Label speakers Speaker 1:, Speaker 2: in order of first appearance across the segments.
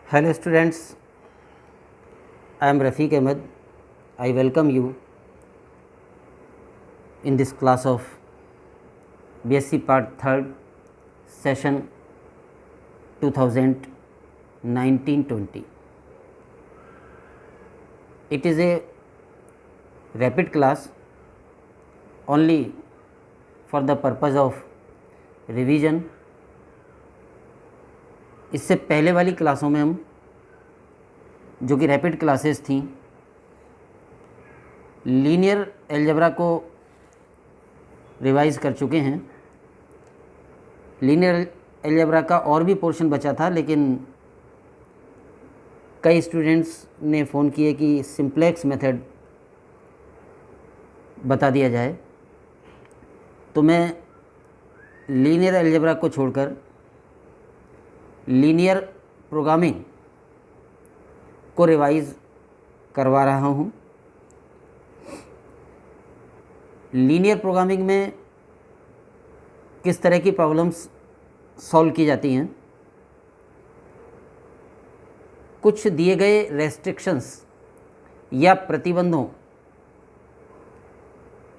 Speaker 1: Hello students, I am Rafiq Ahmed. I welcome you in this class of BSc Part 3rd session 2019-20. It is a rapid class only for the purpose of revision. इससे पहले वाली क्लासों में हम जो कि rapid classes थी linear algebra को रिवाइज़ कर चुके हैं। लीनियर अलजेब्रा का और भी पोर्शन बचा था, लेकिन कई स्टूडेंट्स ने फ़ोन किए कि सिंप्लेक्स मेथड बता दिया जाए, तो मैं लीनियर अलजेब्रा को छोड़कर लीनियर प्रोग्रामिंग को रिवाइज़ करवा रहा हूँ। लीनियर प्रोग्रामिंग में किस तरह की प्रॉब्लम्स सॉल्व की जाती हैं, कुछ दिए गए रेस्ट्रिक्शंस या प्रतिबंधों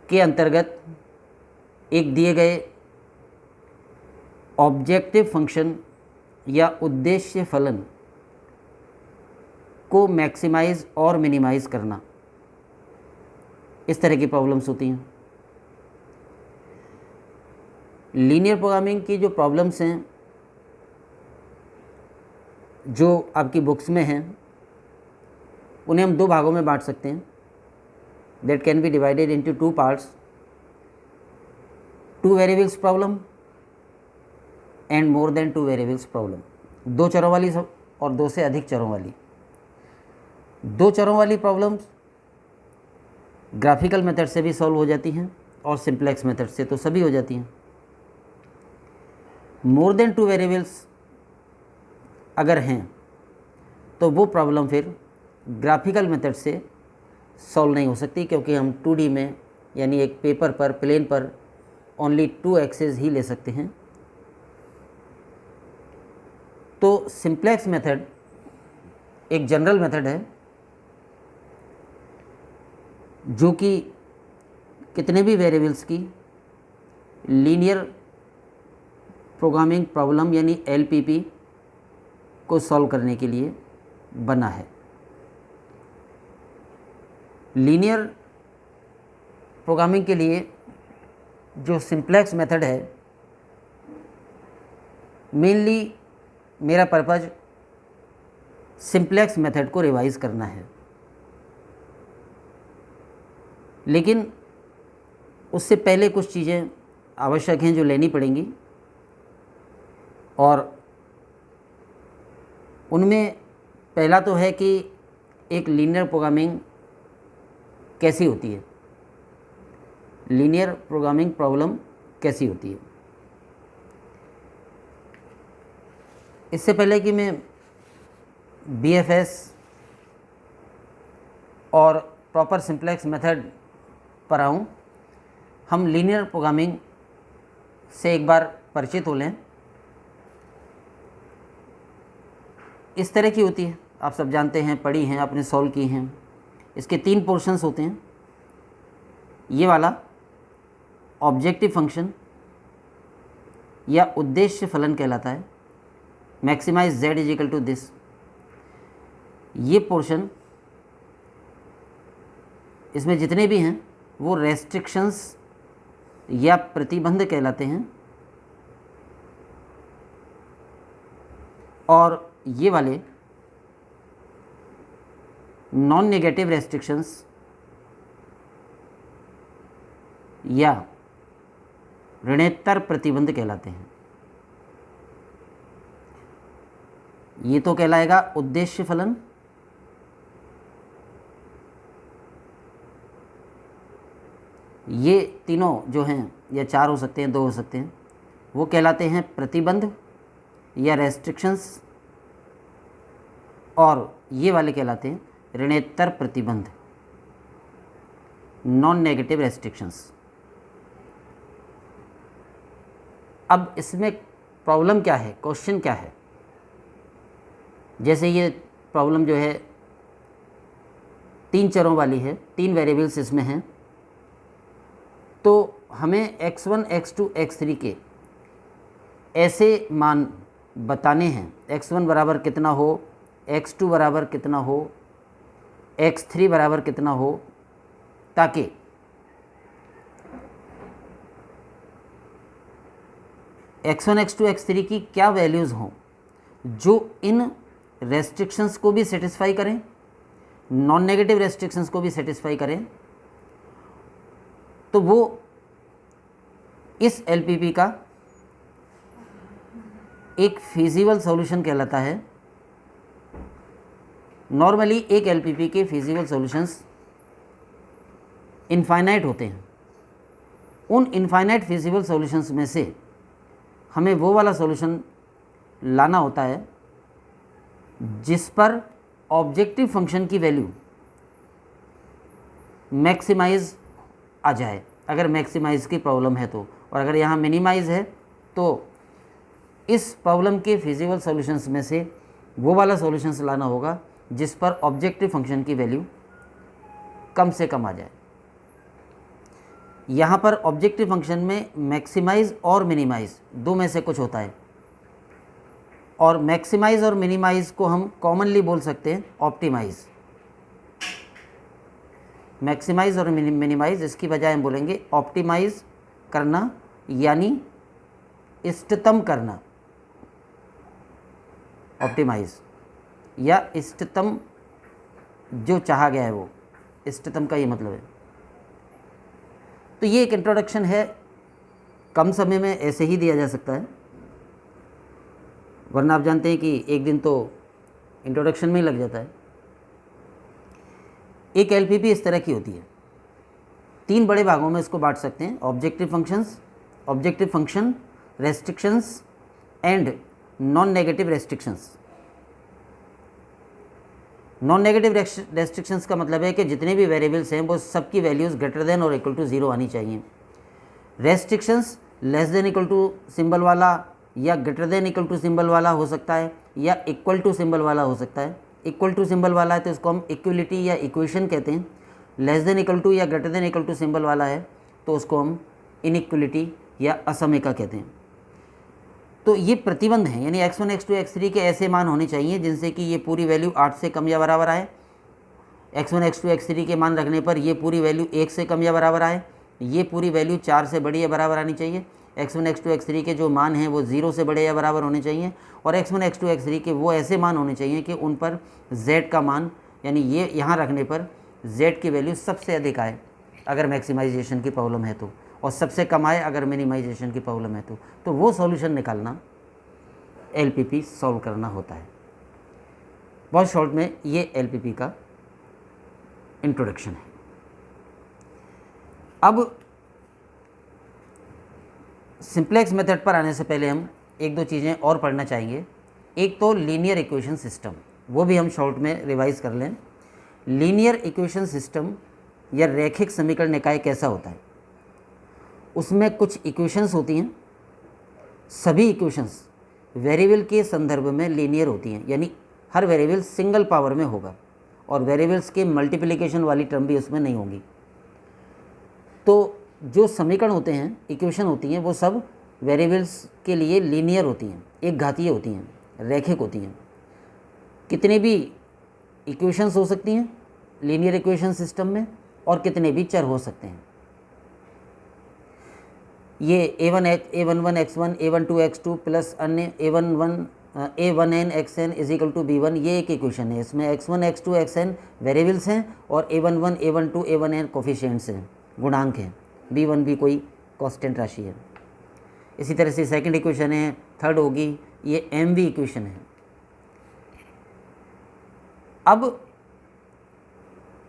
Speaker 1: के अंतर्गत एक दिए गए ऑब्जेक्टिव फंक्शन या उद्देश्य फलन को मैक्सिमाइज़ और मिनिमाइज़ करना, इस तरह की प्रॉब्लम्स होती हैं। लीनियर प्रोग्रामिंग की जो प्रॉब्लम्स हैं जो आपकी बुक्स में हैं, उन्हें हम दो भागों में बांट सकते हैं। That can be divided into two parts, two variables problem and more than two variables problem. दो चरों वाली और दो से अधिक चरों वाली। दो चरों वाली प्रॉब्लम्स ग्राफिकल मेथड से भी सॉल्व हो जाती हैं और सिंप्लेक्स मेथड से तो सभी हो जाती हैं। मोर देन टू वेरिएबल्स अगर हैं तो वो प्रॉब्लम फिर ग्राफिकल मेथड से सॉल्व नहीं हो सकती, क्योंकि हम 2D में यानी एक पेपर पर प्लेन पर ओनली 2 एक्सेस ही ले सकते हैं। तो सिंप्लेक्स मेथड एक जनरल मेथड है जो कि कितने भी वेरिएबल्स की लीनियर प्रोग्रामिंग प्रॉब्लम यानी LPP को सॉल्व करने के लिए बना है। लीनियर प्रोग्रामिंग के लिए जो सिंप्लेक्स मेथड है, मेनली मेरा पर्पज़ सिंप्लेक्स मेथड को रिवाइज़ करना है, लेकिन उससे पहले कुछ चीज़ें आवश्यक हैं जो लेनी पड़ेंगी, और उनमें पहला तो है कि एक लीनियर प्रोग्रामिंग कैसी होती है, लीनियर प्रोग्रामिंग प्रॉब्लम कैसी होती है। इससे पहले कि मैं BFS और प्रॉपर सिंप्लेक्स मेथड पर आऊँ, हम लीनियर प्रोग्रामिंग से एक बार परिचित हो लें। इस तरह की होती है, आप सब जानते हैं, पढ़ी हैं, आपने सॉल्व की हैं। इसके 3 पोर्शंस होते हैं। ये वाला ऑब्जेक्टिव फंक्शन या उद्देश्य फलन कहलाता है, maximise z is equal to this. ये पोर्शन, इसमें जितने भी हैं वो रेस्ट्रिक्शंस या प्रतिबंध कहलाते हैं, और ये वाले नॉन नेगेटिव रेस्ट्रिक्शंस या ऋणोत्तर प्रतिबंध कहलाते हैं। ये तो कहलाएगा उद्देश्य फलन, ये तीनों जो हैं, या 4 हो सकते हैं, 2 हो सकते हैं, वो कहलाते हैं प्रतिबंध या रेस्ट्रिक्शंस, और ये वाले कहलाते हैं ऋणोत्तर प्रतिबंध, नॉन नेगेटिव रेस्ट्रिक्शंस। अब इसमें प्रॉब्लम क्या है, क्वेश्चन क्या है? जैसे ये प्रॉब्लम जो है 3 चरों वाली है, 3 वेरिएबल्स इसमें हैं, तो हमें x1, x2, x3 के ऐसे मान बताने हैं, x1 बराबर कितना हो, x2 बराबर कितना हो, x3 बराबर कितना हो, ताकि x1, x2, x3 की क्या वैल्यूज़ हों जो इन रेस्ट्रिक्शंस को भी सेटिस्फाई करें, नॉन नेगेटिव रेस्ट्रिक्शंस को भी सेटिस्फाई करें। तो वो इस एलपीपी का एक फिजिबल सॉल्यूशन कहलाता है। नॉर्मली एक एलपीपी के फिजिबल सॉल्यूशंस इनफाइनाइट होते हैं। उन इनफाइनाइट फिजिबल सॉल्यूशंस में से हमें वो वाला सॉल्यूशन लाना होता है जिस पर ऑब्जेक्टिव फंक्शन की वैल्यू मैक्सिमाइज आ जाए, अगर मैक्सिमाइज की प्रॉब्लम है तो, और अगर यहाँ मिनिमाइज है तो इस प्रॉब्लम के फिजिबल सॉल्यूशंस में से वो वाला सॉल्यूशंस लाना होगा जिस पर ऑब्जेक्टिव फंक्शन की वैल्यू कम से कम आ जाए। यहाँ पर ऑब्जेक्टिव फंक्शन में मैक्सिमाइज और मिनिमाइज दो में से कुछ होता है, और मैक्सिमाइज और मिनिमाइज को हम कॉमनली बोल सकते हैं ऑप्टिमाइज। मैक्सिमाइज और मिनिमाइज, इसकी बजाय हम बोलेंगे ऑप्टिमाइज करना, यानी इष्टतम करना। ऑप्टिमाइज या इष्टतम, जो चाहा गया है वो, इष्टतम का ये मतलब है। तो ये एक इंट्रोडक्शन है, कम समय में ऐसे ही दिया जा सकता है, वरना आप जानते हैं कि एक दिन तो इंट्रोडक्शन में ही लग जाता है। एक एलपीपी इस तरह की होती है, 3 बड़े भागों में इसको बांट सकते हैं, objective functions, objective function, restrictions and non negative restrictions. Non negative restrictions का मतलब है कि जितने भी वेरिएबल्स हैं वो सबकी वैल्यूज़ ग्रेटर देन और इक्वल टू 0 आनी चाहिए। Restrictions less than equal to symbol वाला या greater than equal to symbol वाला हो सकता है, या इक्वल टू सिंबल वाला हो सकता है। इक्वल टू सिंबल वाला है तो इसको हम इक्वलिटी या इक्वेशन कहते हैं। लेस देन इक्वल टू या greater than equal to symbol वाला है तो उसको हम इनइक्वलिटी या असमयिका कहते हैं। तो ये प्रतिबंध हैं, यानी x1, x2, x3 के ऐसे मान होने चाहिए जिनसे कि ये पूरी वैल्यू 8 से कम या बराबर आए। x1, x2, x3 के मान रखने पर ये पूरी वैल्यू 1 से कम या बराबर आए। ये पूरी वैल्यू 4 से बड़ी या बराबर आनी चाहिए। x1, x2, x3 के जो मान हैं वो 0 से बड़े या बराबर होने चाहिए। और x1, x2, x3 के वो ऐसे मान होने चाहिए कि उन पर z का मान, यानी ये यहाँ रखने पर z की वैल्यू सबसे अधिक आए अगर मैक्सिमाइजेशन की प्रॉब्लम है तो, और सबसे कम आए अगर मिनिमाइजेशन की प्रॉब्लम है तो वो सॉल्यूशन निकालना एलपीपी सॉल्व करना होता है। बहुत शॉर्ट में ये एलपीपी का इंट्रोडक्शन है। अब सिंप्लेक्स मेथड पर आने से पहले हम 1-2 चीज़ें और पढ़ना चाहेंगे। एक तो लीनियर इक्वेशन सिस्टम, वो भी हम शॉर्ट में रिवाइज कर लें। लीनियर इक्वेशन सिस्टम या रैखिक समीकरण निकाय कैसा होता है? उसमें कुछ इक्वेशंस होती हैं, सभी इक्वेशंस वेरिएबल के संदर्भ में लीनियर होती हैं, यानी हर वेरिएबल सिंगल पावर में होगा और वेरिएबल्स के मल्टीप्लिकेशन वाली टर्म भी उसमें नहीं होगी। तो जो समीकरण होते हैं, इक्वेशन होती हैं, वो सब वेरिएबल्स के लिए लीनियर होती हैं, एक घातीय होती हैं, रैखिक होती हैं। कितने भी इक्वेशंस हो सकती हैं लीनियर इक्वेशन सिस्टम में और कितने भी चर हो सकते हैं। ये a11 x1 a12 x2 plus अन्य a1n xn is equal to b1, ये एक इक्वेशन है। इसमें x1 x2 xn वेरिएबल्स हैं और a11 a12 a1n कोफिशिएंट्स हैं, गुणांक हैं, b1 भी कोई कांस्टेंट राशि है। इसी तरह से सेकंड इक्वेशन है, थर्ड होगी ये mv इक्वेशन है। अब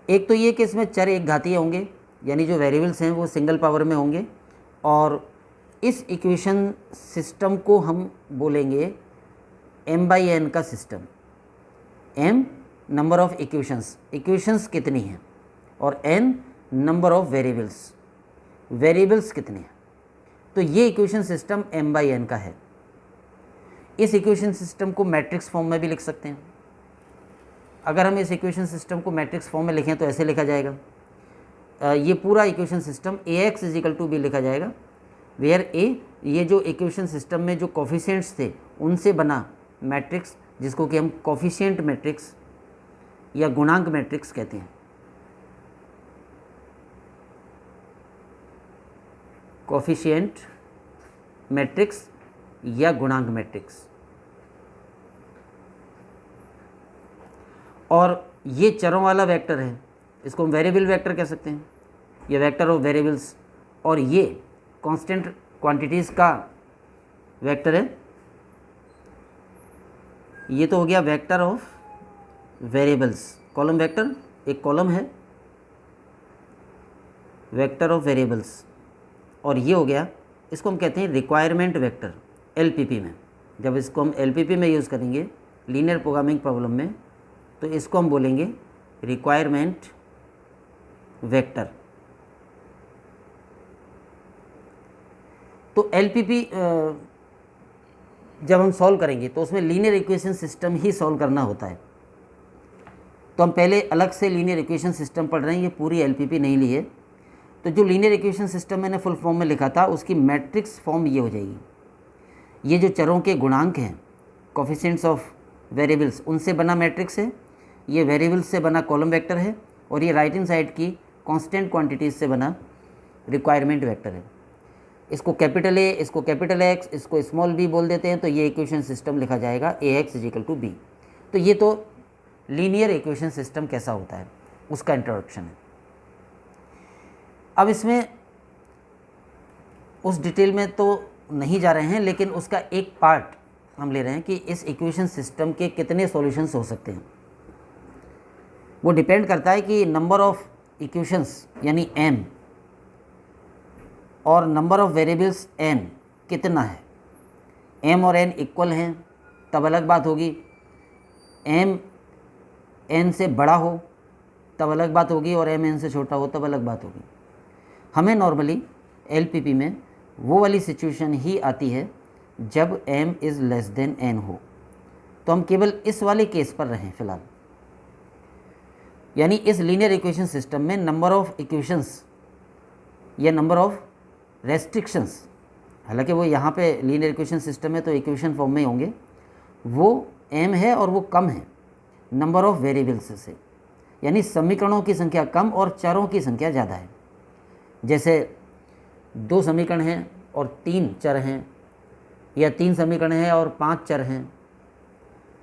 Speaker 1: एक तो ये कि इसमें चर एक घातीय होंगे, यानी जो वेरिएबल्स हैं वो सिंगल पावर में होंगे, और इस इक्वेशन सिस्टम को हम बोलेंगे m/n का system. m number of equations कितनी हैं, और n नंबर ऑफ वेरिएबल्स कितने हैं। तो ये इक्वेशन सिस्टम m/n का है। इस इक्वेशन सिस्टम को मैट्रिक्स फॉर्म में भी लिख सकते हैं, अगर हम इस इक्वेशन सिस्टम को मैट्रिक्स फॉर्म में लिखें तो ऐसे लिखा जाएगा, ये पूरा इक्वेशन सिस्टम Ax = b लिखा जाएगा, वेयर A ये जो इक्वेशन सिस्टम में जो कोफिशिएंट्स थे उनसे बना मैट्रिक्स, जिसको कि हम कोफिशिएंट मैट्रिक्स या गुणांक मैट्रिक्स कहते हैं। कोफिशिएंट मैट्रिक्स या गुणांक मैट्रिक्स। और ये चरों वाला वेक्टर है, इसको हम वेरिएबल वेक्टर कह सकते हैं, ये वेक्टर ऑफ वेरिएबल्स। और ये कांस्टेंट क्वांटिटीज़ का वेक्टर है, ये तो हो गया vector of variables, column vector, एक कॉलम है वेक्टर ऑफ वेरिएबल्स। और ये हो गया, इसको हम कहते हैं रिक्वायरमेंट वेक्टर एलपीपी में। जब इसको हम एलपीपी में यूज़ करेंगे लीनियर प्रोग्रामिंग प्रॉब्लम में, तो इसको हम बोलेंगे रिक्वायरमेंट वेक्टर। तो एलपीपी जब हम सॉल्व करेंगे तो उसमें लीनियर इक्वेशन सिस्टम ही सॉल्व करना होता है। तो हम पहले अलग से लीनियर इक्वेशन सिस्टम पढ़ रहे हैं, ये पूरी एलपीपी नहीं ली है। तो जो लीनियर इक्वेशन सिस्टम मैंने फुल फॉर्म में लिखा था उसकी मैट्रिक्स फॉर्म ये हो जाएगी। ये जो चरों के गुणांक हैं, कोफिशिएंट्स ऑफ वेरिएबल्स, उनसे बना मैट्रिक्स है, ये वेरिएबल्स से बना कॉलम वेक्टर है, और ये राइट हैंड साइड की कांस्टेंट क्वांटिटीज से बना रिक्वायरमेंट वेक्टर है। इसको कैपिटल ए, इसको कैपिटल एक्स, इसको स्मॉल बी बोल देते हैं। तो ये इक्वेशन सिस्टम लिखा जाएगा Ax = b। तो ये तो लीनियर इक्वेशन सिस्टम कैसा होता है उसका इंट्रोडक्शन है। अब इसमें उस डिटेल में तो नहीं जा रहे हैं, लेकिन उसका एक पार्ट हम ले रहे हैं कि इस इक्वेशन सिस्टम के कितने सॉल्यूशंस हो सकते हैं। वो डिपेंड करता है कि नंबर ऑफ इक्वेशंस यानी m और नंबर ऑफ वेरिएबल्स n कितना है। m और n इक्वल हैं तब अलग बात होगी, m n से बड़ा हो तब अलग बात होगी, और m n से छोटा हो तब अलग बात होगी। हमें नॉर्मली एलपीपी में वो वाली सिचुएशन ही आती है जब m < n हो। तो हम केवल इस वाले केस पर रहें फ़िलहाल, यानी इस लीनियर इक्वेशन सिस्टम में नंबर ऑफ इक्वेशंस या नंबर ऑफ रेस्ट्रिक्शंस, हालांकि वो यहाँ पे लीनियर इक्वेशन सिस्टम में तो इक्वेशन फॉर्म में होंगे, वो m है और वो कम है नंबर ऑफ वेरिएबल्स से, यानी समीकरणों की संख्या कम और चरों की संख्या ज़्यादा है। जैसे 2 समीकरण हैं और 3 चर हैं, या 3 समीकरण हैं और 5 चर हैं,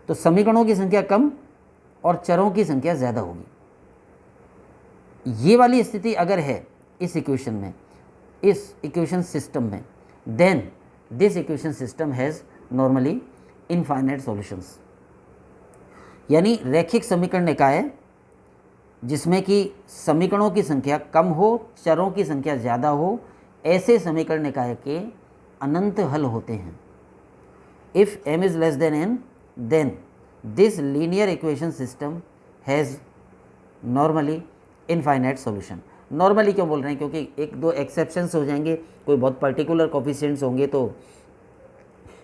Speaker 1: तो समीकरणों की संख्या कम और चरों की संख्या ज़्यादा होगी। ये वाली स्थिति अगर है इस इक्वेशन में, इस इक्वेशन सिस्टम में, then this equation system has normally infinite solutions, यानी रैखिक समीकरण निकाय जिसमें कि समीकरणों की संख्या कम हो, चरों की संख्या ज़्यादा हो, ऐसे समीकरण निकाय के अनंत हल होते हैं। If m < n, then this linear equation system has normally infinite solution. Normally क्यों बोल रहे हैं, क्योंकि 1-2 एक्सेप्शंस हो जाएंगे, कोई बहुत पर्टिकुलर कोफिशिएंट्स होंगे तो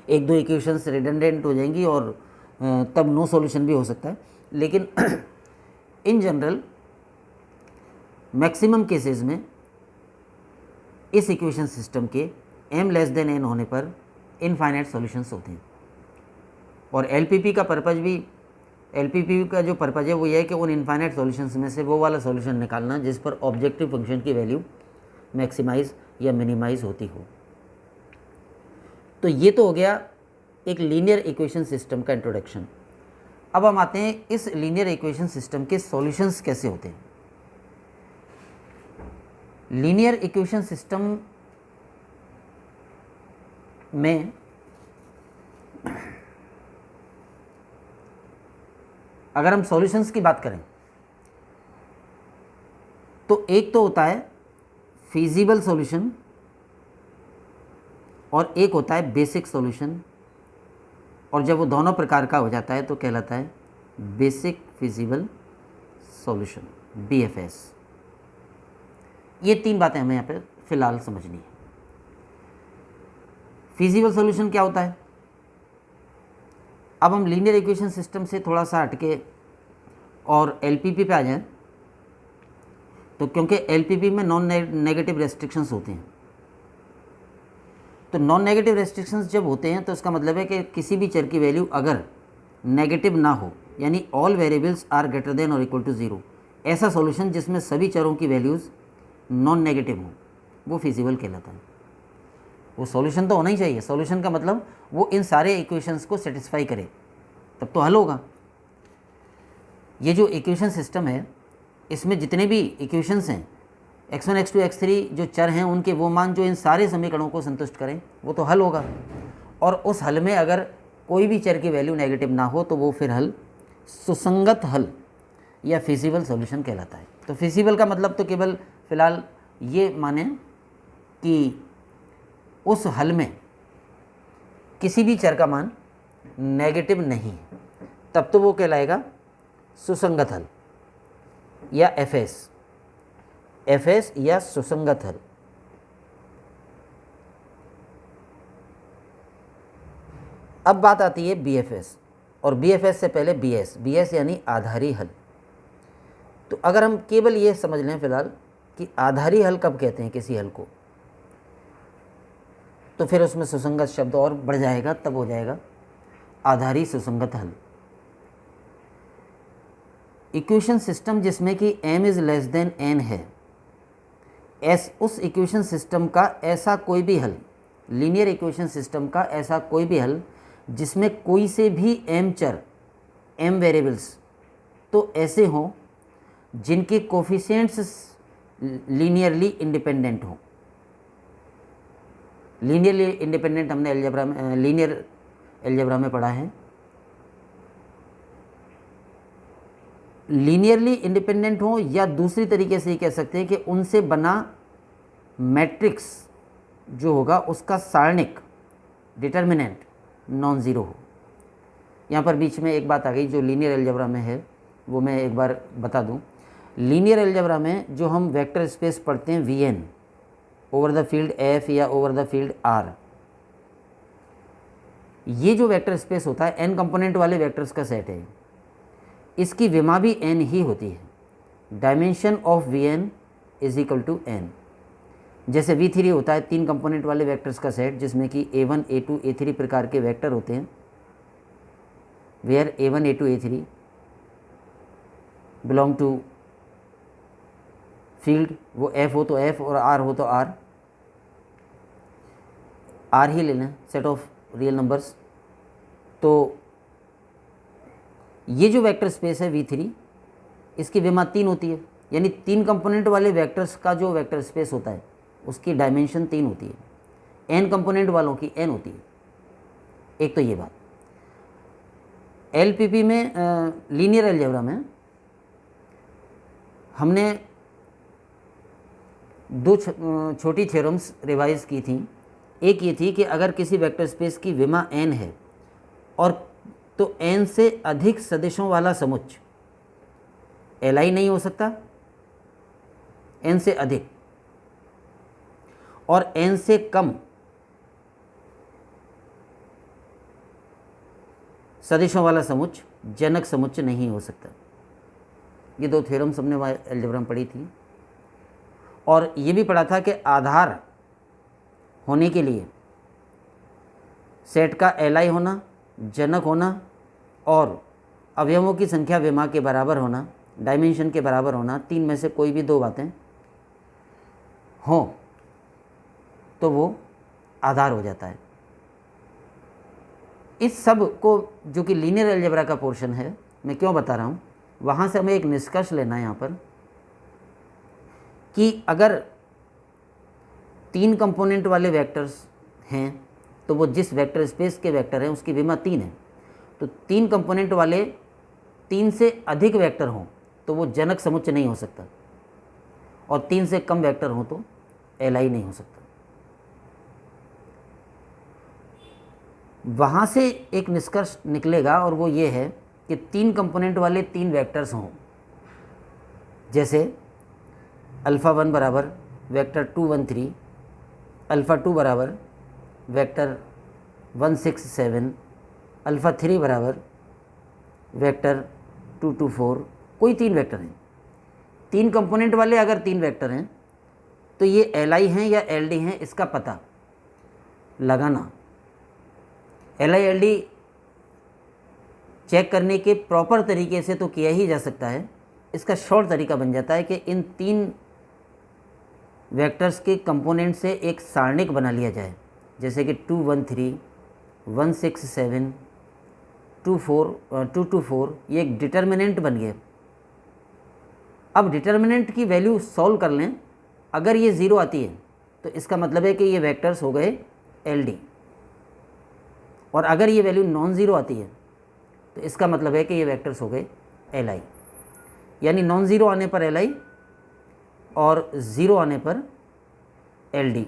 Speaker 1: 1-2 इक्वेशंस रिडंडेंट हो जाएंगी और तब नो सॉल्यूशन भी हो सकता है। लेकिन इन जनरल मैक्सिमम केसेस में इस इक्वेशन सिस्टम के m < n होने पर इनफाइनाइट सॉल्यूशंस होते हैं। और एलपीपी का पर्पज़ भी, एलपीपी का जो पर्पज़ है वो ये है कि उन इनफाइनाइट सॉल्यूशंस में से वो वाला सॉल्यूशन निकालना जिस पर ऑब्जेक्टिव फंक्शन की वैल्यू मैक्सिमाइज या मिनिमाइज होती हो। तो ये तो हो गया एक लीनियर इक्वेशन सिस्टम का इंट्रोडक्शन। अब हम आते हैं इस लीनियर इक्वेशन सिस्टम के सॉल्यूशंस कैसे होते हैं। लीनियर इक्वेशन सिस्टम में अगर हम सॉल्यूशंस की बात करें तो एक तो होता है फीजिबल सॉल्यूशन और एक होता है बेसिक सॉल्यूशन, और जब वो दोनों प्रकार का हो जाता है तो कहलाता है बेसिक फिजिबल सॉल्यूशन, BFS। ये 3 बातें हमें यहाँ पे फ़िलहाल समझनी है। फिजिबल सॉल्यूशन क्या होता है। अब हम लीनियर इक्वेशन सिस्टम से थोड़ा सा हटके और एलपीपी पे आ जाएं, तो क्योंकि एलपीपी में नॉन नेगेटिव रेस्ट्रिक्शंस होते हैं, तो नॉन नेगेटिव रेस्ट्रिक्शंस जब होते हैं तो इसका मतलब है कि किसी भी चर की वैल्यू अगर नेगेटिव ना हो, यानी all variables are greater than और इक्वल टू ज़ीरो, ऐसा सॉल्यूशन जिसमें सभी चरों की वैल्यूज़ नॉन नेगेटिव हों, वो फिजिबल कहलाता है। वो सॉल्यूशन तो होना ही चाहिए, सॉल्यूशन का मतलब वो इन सारे इक्वेशंस को सेटिस्फाई करे, तब तो हल होगा। ये जो इक्वेशन सिस्टम है, इसमें जितने भी इक्वेशंस हैं x1 x2 x3 जो चर हैं, उनके वो मान जो इन सारे समीकरणों को संतुष्ट करें, वो तो हल होगा। और उस हल में अगर कोई भी चर की वैल्यू नेगेटिव ना हो तो वो फिर हल सुसंगत हल या फिजिबल सॉल्यूशन कहलाता है। तो फिजिबल का मतलब तो केवल फ़िलहाल ये माने कि उस हल में किसी भी चर का मान नेगेटिव नहीं है, तब तो वो कहलाएगा सुसंगत हल या एफएस या सुसंगत हल। अब बात आती है बीएफएस, और बीएफएस से पहले बीएस यानी आधारी हल। तो अगर हम केवल ये समझ लें फ़िलहाल कि आधारी हल कब कहते हैं किसी हल को, तो फिर उसमें सुसंगत शब्द और बढ़ जाएगा, तब हो जाएगा आधारी सुसंगत हल। इक्वेशन सिस्टम जिसमें कि m is less than n है, उस इक्वेशन सिस्टम का ऐसा कोई भी हल, लीनियर इक्वेशन सिस्टम का ऐसा कोई भी हल जिसमें कोई से भी m चर, m वेरिएबल्स तो ऐसे हों जिनके कोफिशिएंट्स लीनियरली इंडिपेंडेंट हों। लीनियरली इंडिपेंडेंट हमने अलजेब्रा में, लीनियर अलजेब्रा में पढ़ा है। लीनियरली इंडिपेंडेंट हो, या दूसरी तरीके से ये कह सकते हैं कि उनसे बना मैट्रिक्स जो होगा उसका सारणिक डिटर्मिनेंट नॉन ज़ीरो हो। यहाँ पर बीच में एक बात आ गई जो लीनियर अलजेब्रा में है, वो मैं एक बार बता दूँ। लीनियर अलजेब्रा में जो हम वेक्टर स्पेस पढ़ते हैं Vn over the field F या ओवर द फील्ड R, ये जो वेक्टर स्पेस होता है n कंपोनेंट वाले वेक्टर्स का सेट है, इसकी विमा भी n ही होती है। Dimension of Vn is equal to n। जैसे V3 होता है 3 कंपोनेंट वाले वेक्टर्स का सेट, जिसमें कि A1 A2 A3 प्रकार के वेक्टर होते हैं, where A1 A2 A3 belong to field, वो F हो तो F और R हो तो R, R ही ले लें, सेट ऑफ रियल नंबर्स। तो ये जो वेक्टर स्पेस है V3, इसकी विमा 3 होती है, यानी 3 कंपोनेंट वाले वेक्टर्स का जो वेक्टर स्पेस होता है उसकी डायमेंशन 3 होती है, n कंपोनेंट वालों की n होती है। एक तो ये बात। एलपीपी में, लीनियर अलजेब्रा में हमने 2 छोटी थ्योरम्स रिवाइज की थी। एक ये थी कि अगर किसी वेक्टर स्पेस की विमा n है और तो n से अधिक सदिशों वाला समुच्चय Li नहीं हो सकता, n से अधिक, और n से कम सदिशों वाला समुच्चय जनक समुच्चय नहीं हो सकता। ये 2 थ्योरम्स हमने अलजेब्रा में पढ़ी थी। और ये भी पढ़ा था कि आधार होने के लिए सेट का Li होना, जनक होना और अवयवों की संख्या विमा के बराबर होना, डायमेंशन के बराबर होना, 3 में से कोई भी 2 बातें हों तो वो आधार हो जाता है। इस सब को जो कि लीनियर अलजेब्रा का पोर्शन है, मैं क्यों बता रहा हूँ, वहाँ से हमें एक निष्कर्ष लेना है यहाँ पर कि अगर 3 कंपोनेंट वाले वेक्टर्स हैं तो वो जिस वेक्टर स्पेस के वेक्टर हैं उसकी विमा 3 है। तो 3 कंपोनेंट वाले 3 से अधिक वेक्टर हों तो वो जनक समुच्चय नहीं हो सकता, और 3 से कम वेक्टर हों तो Li नहीं हो सकता। वहाँ से एक निष्कर्ष निकलेगा और वो ये है कि 3 कंपोनेंट वाले 3 वेक्टर्स हों, जैसे अल्फ़ा 1 बराबर वेक्टर 2 1 3, अल्फ़ा 2 बराबर वेक्टर 1 6 7, अल्फ़ा 3 बराबर वेक्टर 2 2 4, कोई 3 वेक्टर हैं, 3 कंपोनेंट वाले अगर 3 वेक्टर हैं तो ये Li हैं या Ld हैं, इसका पता लगाना। Li Ld चेक करने के प्रॉपर तरीके से तो किया ही जा सकता है। इसका शॉर्ट तरीका बन जाता है कि इन 3 वेक्टर्स के कंपोनेंट से एक सारणिक बना लिया जाए, जैसे कि 2 1 3 1 6 7 2 4 2 2 4, ये एक डिटर्मिनेंट बन गया। अब डिटर्मिनेंट की वैल्यू सॉल्व कर लें, अगर ये 0 आती है तो इसका मतलब है कि ये वेक्टर्स हो गए Ld, और अगर ये वैल्यू नॉन ज़ीरो आती है तो इसका मतलब है कि ये वेक्टर्स हो गए Li। यानी नॉन ज़ीरो आने पर Li और ज़ीरो आने पर Ld।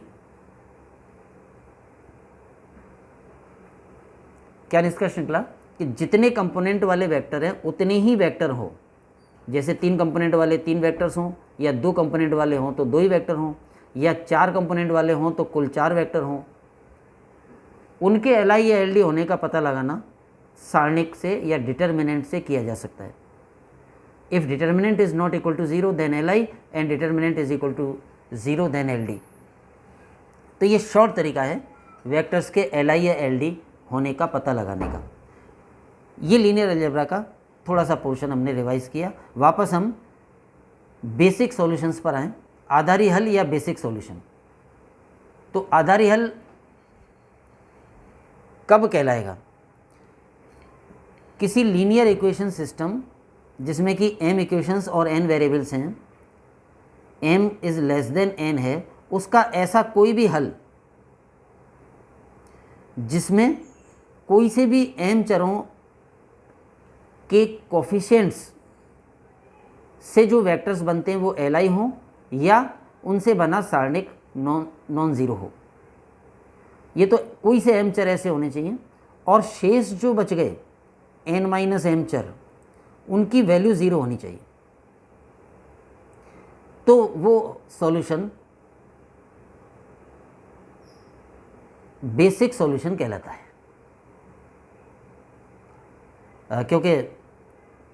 Speaker 1: क्या निष्कर्ष निकला कि जितने कंपोनेंट वाले वेक्टर हैं उतने ही वेक्टर हो। जैसे 3 कंपोनेंट वाले 3 वेक्टर्स हों, या 2 कंपोनेंट वाले हों तो 2 ही वेक्टर हों, या 4 कंपोनेंट वाले हों तो कुल 4 वेक्टर हों। उनके Li या Ld होने का पता लगाना सारणिक से या डिटर्मिनेंट से किया जा सकता है। If determinant is not equal to 0 then Li and determinant is equal to 0 then Ld। तो ये शॉर्ट तरीका है वेक्टर्स के Li या Ld होने का पता लगाने का। ये लीनियर अलजेब्रा का थोड़ा सा पोर्शन हमने रिवाइज किया। वापस हम बेसिक सॉल्यूशंस पर आएँ। आधारी हल या बेसिक सॉल्यूशन। तो आधारी हल कब कहलाएगा? किसी लीनियर इक्वेशन सिस्टम जिसमें कि m इक्वेशंस और n वेरिएबल्स हैं, m is less than n है, उसका ऐसा कोई भी हल जिसमें कोई से भी m चरों के कोफिशिएंट्स से जो वेक्टर्स बनते हैं वो Li हों या उनसे बना सारणिक नॉन ज़ीरो हो। ये तो कोई से m चर ऐसे होने चाहिए, और शेष जो बच गए n माइनस m चर, उनकी वैल्यू 0 होनी चाहिए। तो वो सॉल्यूशन बेसिक सॉल्यूशन कहलाता है। क्योंकि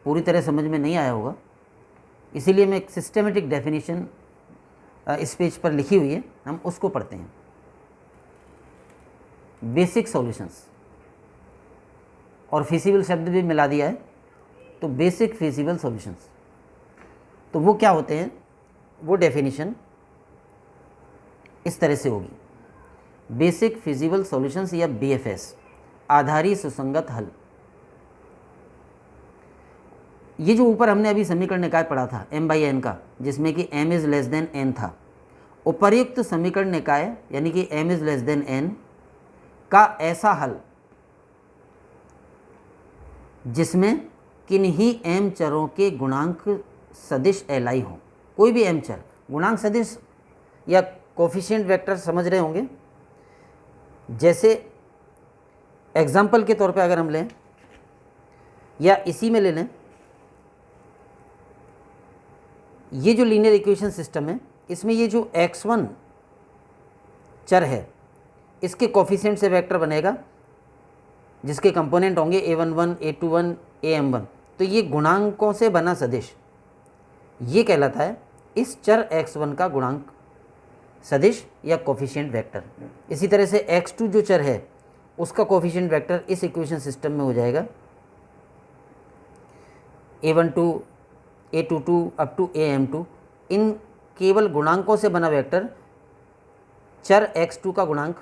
Speaker 1: पूरी तरह समझ में नहीं आया होगा, इसीलिए मैं एक सिस्टेमेटिक डेफिनेशन इस पेज पर लिखी हुई है, हम उसको पढ़ते हैं। बेसिक सॉल्यूशंस, और फिजिबल शब्द भी मिला दिया है, तो बेसिक फिजिबल सॉल्यूशंस। तो वो क्या होते हैं? वो डेफिनेशन इस तरह से होगी। बेसिक फिजिबल सॉल्यूशंस या BFS, आधारी सुसंगत हल। ये जो ऊपर हमने अभी समीकरण निकाय पढ़ा था m/n का, जिसमें कि m is less than n था, उपर्युक्त समीकरण निकाय यानी कि m is less than n का ऐसा हल जिसमें किन्हीं m चरों के गुणांक सदिश Li हो। कोई भी m चर गुणांक सदिश या कोफिशिएंट वेक्टर समझ रहे होंगे। जैसे एग्जाम्पल के तौर पे अगर हम लें, या इसी में ले लें, ये जो लीनियर इक्वेशन सिस्टम है, इसमें ये जो x1 चर है, इसके कोफिशिएंट से वेक्टर बनेगा जिसके कंपोनेंट होंगे a11, a21, am1। तो ये गुणांकों से बना सदिश, ये कहलाता है इस चर x1 का गुणांक सदिश या कोफिशिएंट वेक्टर। इसी तरह से x2 जो चर है उसका कोफिशिएंट वेक्टर इस इक्वेशन सिस्टम में हो जाएगा a12, a22 up to am2। इन केवल गुणांकों से बना वेक्टर चर x2 का गुणांक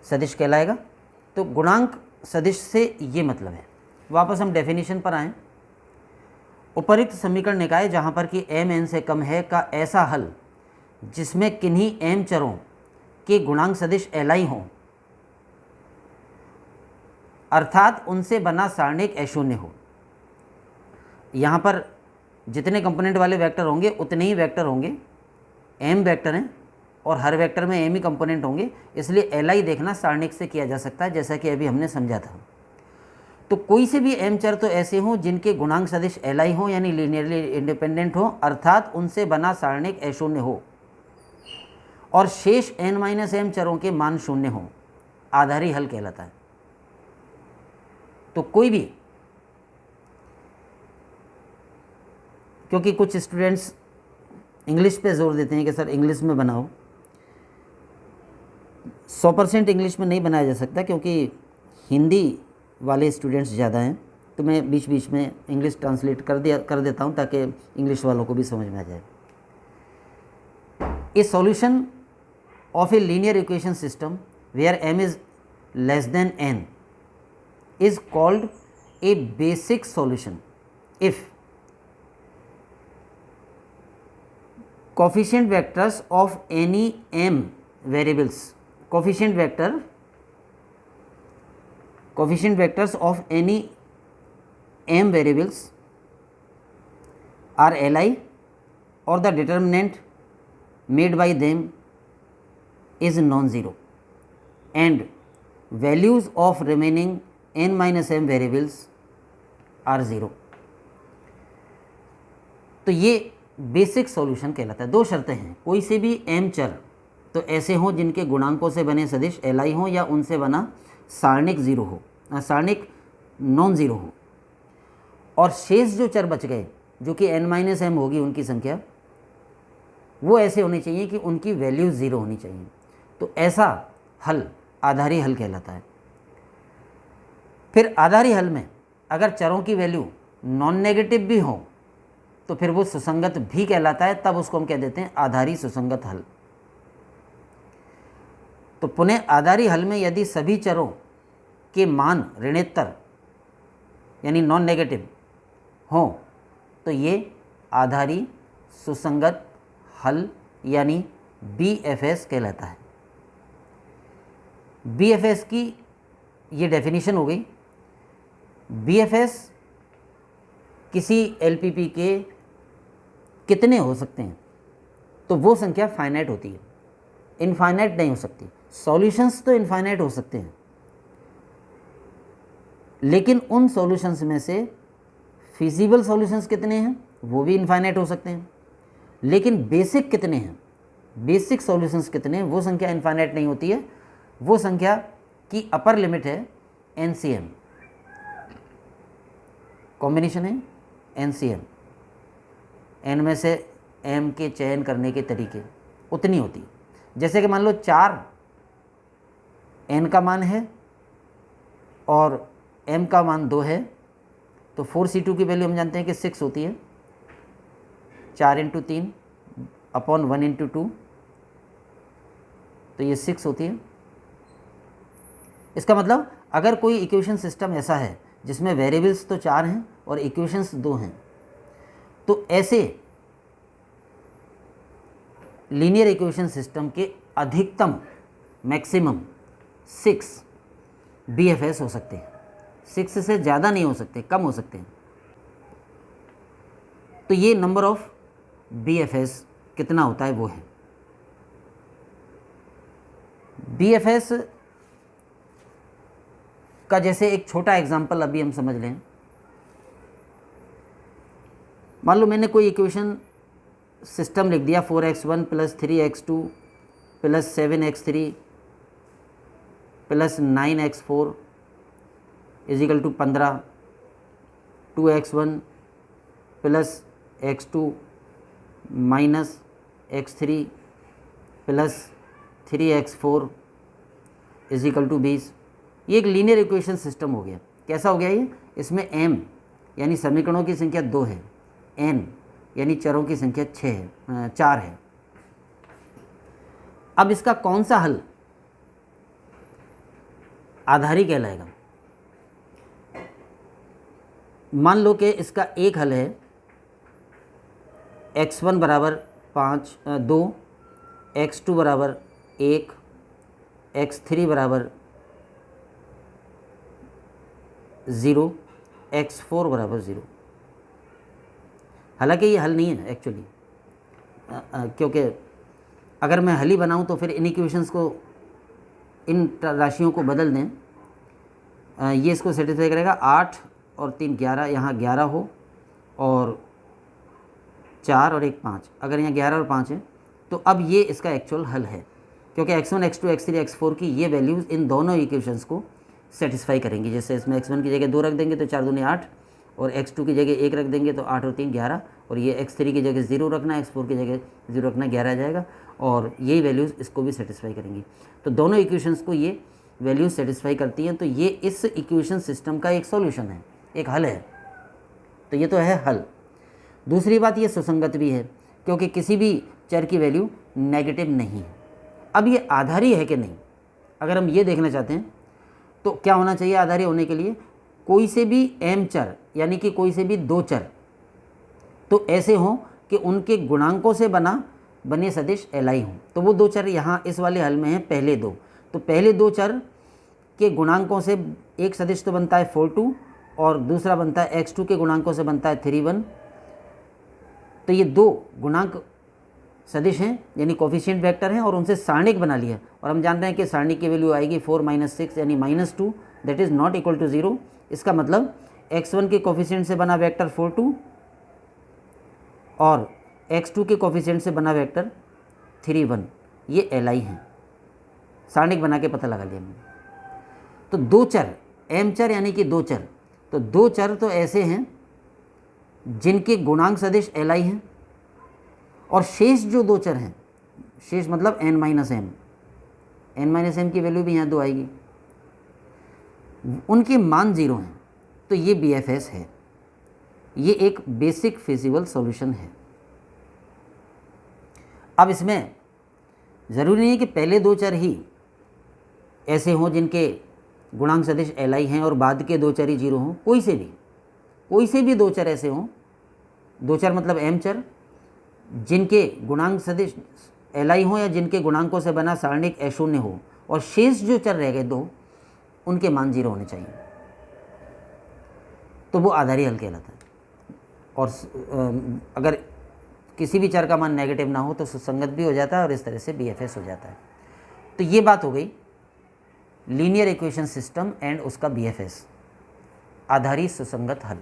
Speaker 1: सदिश कहलाएगा। तो गुणांक सदिश से ये मतलब है। वापस हम डेफिनेशन पर आएँ। उपरोक्त समीकरण निकाय जहाँ पर कि m n से कम है का ऐसा हल जिसमें किन्हीं m चरों के गुणांक सदिश Li हों, अर्थात उनसे बना सारणिक अशून्य हो। यहाँ पर जितने कंपोनेंट वाले वेक्टर होंगे उतने ही वेक्टर होंगे, m वेक्टर हैं और हर वेक्टर में m ही कंपोनेंट होंगे, इसलिए Li देखना सारणिक से किया जा सकता है, जैसा कि अभी हमने समझा था। तो कोई से भी m चर तो ऐसे हों जिनके गुणांक सदिश Li हो, यानी लीनियरली इंडिपेंडेंट हो, अर्थात उनसे बना सारणिक अशून्य हो, और शेष n माइनस m चरों के मान शून्य हो, आधारी हल कहलाता है। तो कोई भी क्योंकि कुछ स्टूडेंट्स इंग्लिश पे जोर देते हैं कि सर इंग्लिश में बनाओ, 100% इंग्लिश में नहीं बनाया जा सकता क्योंकि हिंदी वाले स्टूडेंट्स ज़्यादा हैं, तो मैं बीच बीच में इंग्लिश ट्रांसलेट कर देता हूँ ताकि इंग्लिश वालों को भी समझ में आ जाए। A solution of a linear equation system where m is less than n is called a basic solution if coefficient vectors of any m variables, coefficient vectors of any m variables are Li or the determinant made by them is non-zero and values of remaining n minus m variables are zero. तो ये basic solution कहलाता है। दो शर्तें हैं, कोई से भी m चर तो ऐसे हों जिनके गुणांकों से बने सदिश Li हों या उनसे बना सारणिक ज़ीरो हो, सारणिक नॉन ज़ीरो हो, और शेष जो चर बच गए जो कि n माइनस m होगी उनकी संख्या, वो ऐसे होने चाहिए कि उनकी वैल्यू ज़ीरो होनी चाहिए। तो ऐसा हल आधारी हल कहलाता है। फिर आधारी हल में अगर चरों की वैल्यू नॉन नेगेटिव भी हो तो फिर वो सुसंगत भी कहलाता है, तब उसको हम कह देते हैं आधारी सुसंगत हल। तो पुनः आधारी हल में यदि सभी चरों के मान ऋणोत्तर यानी नॉन नेगेटिव हों तो ये आधारी सुसंगत हल यानी BFS कहलाता है। BFS की ये डेफिनेशन हो गई। BFS किसी LPP के कितने हो सकते हैं, तो वो संख्या फाइनाइट होती है, इनफाइनाइट नहीं हो सकती। सॉल्यूशंस तो इनफाइनाइट हो सकते हैं, लेकिन उन सॉल्यूशंस में से फिजिबल सॉल्यूशंस कितने हैं वो भी इनफाइनाइट हो सकते हैं, लेकिन बेसिक कितने हैं, बेसिक सॉल्यूशंस कितने हैं, वो संख्या इनफाइनाइट नहीं होती है। वो संख्या की अपर लिमिट है NCM, कॉम्बिनेशन है NCM, n में से m के चयन करने के तरीके उतनी होती है। जैसे कि मान लो 4 n का मान है और m का मान 2 है, तो 4C2 की वैल्यू हम जानते हैं कि 6 होती है, 4 × 3 अपॉन 1 × 2, तो ये 6 होती है। इसका मतलब अगर कोई इक्वेशन सिस्टम ऐसा है जिसमें वेरिएबल्स तो 4 हैं और इक्वेशंस 2 हैं, तो ऐसे लीनियर इक्वेशन सिस्टम के अधिकतम मैक्सिमम 6 BFS हो सकते हैं। 6 से ज़्यादा नहीं हो सकते, कम हो सकते हैं। तो ये नंबर ऑफ BFS कितना होता है वो है। BFS का जैसे एक छोटा एग्जांपल अभी हम समझ लें। मान लो मैंने कोई इक्वेशन सिस्टम लिख दिया 4x1 + 3x2 + 7x3 + 9x4 = 15, 2x1 + x2 - x3 + 3x4 = 20। ये एक लीनियर इक्वेशन सिस्टम हो गया। कैसा हो गया ये? इसमें m यानी समीकरणों की संख्या 2 है, n यानी चरों की संख्या 4 है। अब इसका कौन सा हल आधारी कहलाएगा? मान लो कि इसका एक हल है x1 = 2, x2 = 1, x3 = 0, x4 = 0। हालांकि ये हल नहीं है एक्चुअली, क्योंकि अगर मैं हल ही बनाऊँ तो फिर इन इक्वेशंस को, इन राशियों को बदल दें, ये इसको सेटिस्फाई करेगा। 8 और 3 11, यहाँ 11 हो और 4 और 1 5। अगर यहाँ 11 और 5 है तो अब ये इसका एक्चुअल हल है, क्योंकि x1 x2 x3 x4 की ये वैल्यूज़ इन दोनों इक्वेशंस को सेटिस्फाई करेंगी। जैसे इसमें x1 की जगह 2 रख देंगे तो 4 दूनी 8 और x2 की जगह 1 रख देंगे तो 8 और 3 11, और ये x3 की जगह 0 रखना, x4 की जगह 0 रखना, 11 आ जाएगा, और यही वैल्यूज़ इसको भी सेटिस्फाई करेंगी। तो दोनों इक्वेशंस को ये वैल्यूज सेटिस्फाई करती हैं, तो ये इस इक्वेशन सिस्टम का एक सॉल्यूशन है, एक हल है। तो ये तो है हल। दूसरी बात, ये सुसंगत भी है क्योंकि किसी भी चर की वैल्यू नेगेटिव नहीं है। अब ये आधारी है कि नहीं, अगर हम ये देखना चाहते हैं तो क्या होना चाहिए आधारी होने के लिए, कोई से भी m चर यानी कि कोई से भी 2 चर तो ऐसे हों कि उनके गुणांकों से बने सदिश Li हों। तो वो 2 चर यहाँ इस वाले हल में हैं, पहले 2। तो पहले 2 चर के गुणांकों से एक सदिश तो बनता है 4 2 और दूसरा बनता है x2 के गुणांकों से बनता है 3 1। तो ये 2 गुणांक सदिश हैं यानी कोफिशिएंट वेक्टर हैं और उनसे सारणिक बना लिया, और हम जान रहे हैं कि सारणिक की वैल्यू आएगी 4 - 6 यानी -2, that is not equal to 0। इसका मतलब x1 के कोफिशिएंट से बना वेक्टर 4 2 और x2 के कोफिशिएंट से बना वेक्टर 3 1, ये Li हैं। सारणिक बना के पता लगा लिया हमने। तो 2 चर, m चर यानी कि 2 चर, तो 2 चर तो ऐसे हैं जिनके गुणांक सदिश Li हैं, और शेष जो 2 चर हैं, शेष मतलब n - m की वैल्यू भी यहाँ 2 आएगी, उनके मान 0 हैं। तो ये BFS है, ये एक बेसिक फिजिबल सॉल्यूशन है। अब इसमें ज़रूरी नहीं है कि पहले 2 चर ही ऐसे हों जिनके गुणांक सदिश Li हैं और बाद के 2 चर ही 0 हों। कोई से भी 2 चर ऐसे हों, 2 चर मतलब m चर, जिनके गुणांक सदिश Li हो या जिनके गुणांकों से बना सारणिक A0 हो, और शेष जो चर रह गए 2 उनके मान 0 होने चाहिए, तो वो आधारी हल कहलाता है। और अगर किसी भी चर का मान नेगेटिव ना हो तो सुसंगत भी हो जाता है और इस तरह से BFS हो जाता है। तो ये बात हो गई लीनियर इक्वेशन सिस्टम एंड उसका BFS, आधारी सुसंगत हल।